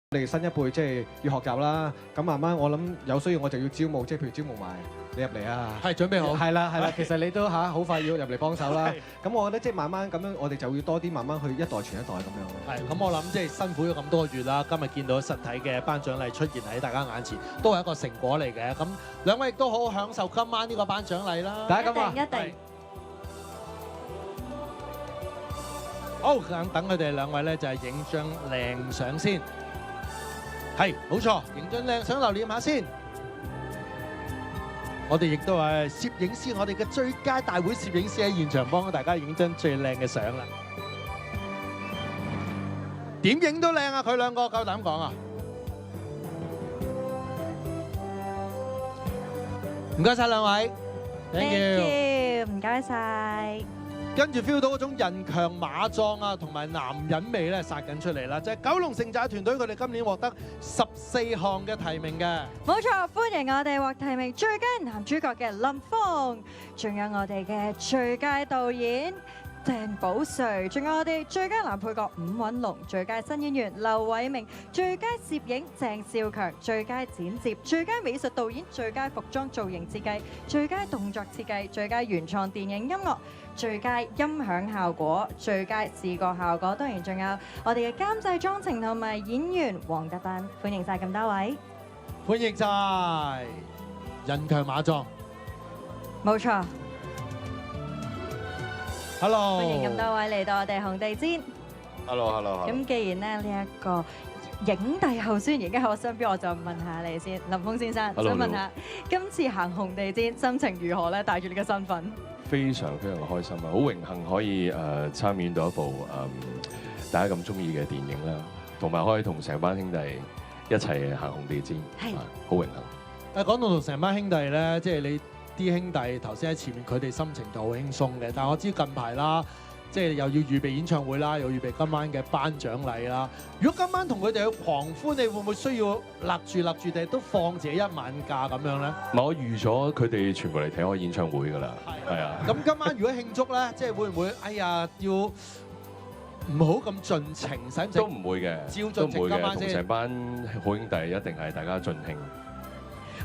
我哋新一輩即係要學習啦，咁慢慢我諗有需要我就要招募，即係譬如招募埋你入嚟啊。係準備好。係啦係啦，其實你都好快要入嚟幫手啦係。咁我覺得即係慢慢咁樣，我哋就要多啲慢慢去一代傳一代咁樣。係，咁我諗即係辛苦咗咁多個月啦，今日見到實體嘅頒獎禮出現喺大家眼前，都係一個成果嚟嘅。咁兩位亦都好好享受今晚呢個頒獎禮啦。大家咁話，一定。好，咁等佢哋兩位咧就係影張靚相先。係，冇錯，影張靚相留念下先。我哋亦都係攝影師，我哋嘅最佳大會攝影師喺現場幫大家影張最靚嘅相啦。點影都靚啊！佢兩個夠膽講啊！唔該曬兩位 ，thank you，唔該曬。跟住 feel 到嗰種人強馬壯啊，同埋男人味咧殺緊出嚟啦！就係九龍城寨團隊，佢哋今年獲得14項嘅提名嘅。冇錯，歡迎我哋獲提名最佳男主角嘅林峯，仲有我哋嘅最佳導演鄭保瑞，仲有我哋最佳男配角伍允龍、最佳新演員劉偉明、最佳攝影鄭少強、最佳剪接、最佳美術導演、最佳服裝造型設計、最佳動作設計、最佳原創電影音樂、最佳音響效果、最佳視覺效果，當然仲有我哋嘅監製莊晴同埋演員黃德斌，歡迎晒咁多位，歡迎晒人強馬壯，冇錯。Hello，歡迎咁多位嚟到我哋紅地氈。Hello。咁既然咧呢一個影帝候選人而家喺我身邊，我就問下你先，林峯先生，想問下今次行紅地氈心情如何咧？帶住你嘅身份，非常開心啊！好榮幸可以參演到一部大家咁中意嘅電影啦，同埋可以同成班兄弟一齊行紅地氈，係好榮幸。講到同成班兄弟咧，即係你啲兄弟頭先喺前面，佢哋心情就好輕鬆嘅。但係我知近排啦，即係又要預備演唱會啦，又預備今晚嘅頒獎禮啦。如果今晚同佢哋去狂歡，你會唔會需要勒住定都放自己一晚假咁樣咧？我預咗佢哋全部嚟睇我演唱會㗎啦，係啊。咁今晚如果慶祝咧，即係會唔會哎呀要唔好咁盡情，使唔使？都唔會嘅，照盡情今晚先。同成班好兄弟一定係大家盡興。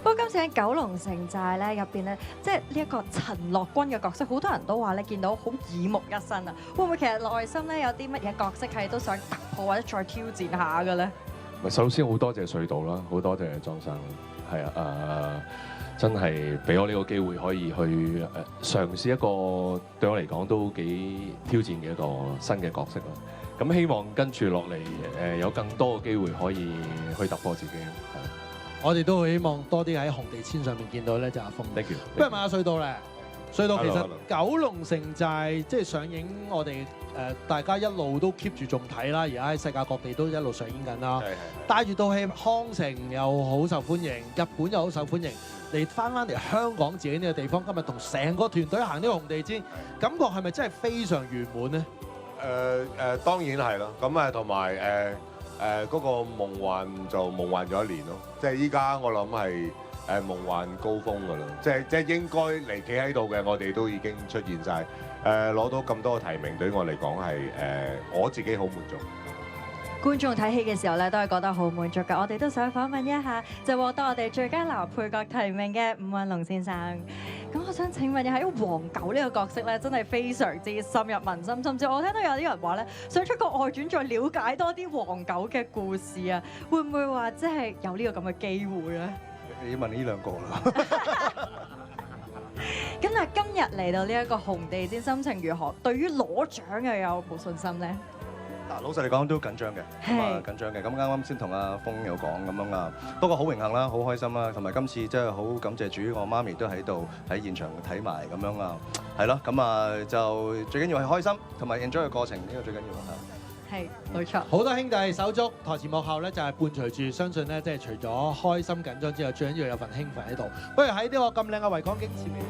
不過今次喺九龍城寨咧入邊咧，即係呢一個陳樂君嘅角色，好多人都話咧見到好耳目一新啊！會唔會其實內心咧有啲乜嘢角色係都想突破或者再挑戰下嘅咧？首先好多謝隧道啦，好多謝莊生，係啊，真係俾我呢個機會可以去嘗試一個對我嚟講都幾挑戰嘅一個新嘅角色啦。咁希望跟住落嚟有更多嘅機會可以去突破自己。我哋都好希望多啲喺紅地氈上面見到咧，就阿峯。不如問下隧道咧，隧道其實九龍城寨即係上映，我哋大家一路都 keep 住仲睇啦，而家喺世界各地都一路上映緊啦。帶住套戲，康城又好受歡迎，日本又好受歡迎。嚟翻嚟香港自己呢個地方，今日同成個團隊行呢個紅地氈，感覺係咪真係非常圓滿呢？當然係咯，咁同埋嗰個夢幻就夢幻咗一年咯，即係依家我諗係夢幻高峰㗎啦，即係應該嚟企喺度嘅，我哋都已經出現晒，攞到咁多嘅提名，對於我嚟講係我自己好滿足。觀眾睇戲嘅時候咧，都係覺得好滿足㗎。我哋都想訪問一下，就獲得我哋最佳男配角提名嘅伍允龍先生。咁我想請問一下，因為黃狗呢個角色咧，真係非常之深入民心，甚至我聽到有啲人話咧，想出個外傳再了解多啲黃狗嘅故事啊，會唔會話即係有呢個咁嘅機會咧？你問呢兩個啦。咁但係今日嚟到呢一個紅地氈，心情如何？對於攞獎又有冇信心咧？老實嚟講都緊張嘅，緊張嘅。咁啱先同阿峯有講咁樣啊，不過好榮幸啦，好開心啦，同埋今次真係好感謝主，我媽咪都喺度喺現場睇埋咁樣啊，係咯，咁啊就最緊要係開心，同埋 enjoy 嘅過程，呢個最緊要啊。係，冇錯。好多兄弟手足台前幕後咧，就係伴隨住，相信咧，即係除咗開心緊張之後，最緊要有份興奮喺度。不如喺呢個咁靚嘅維港景前面。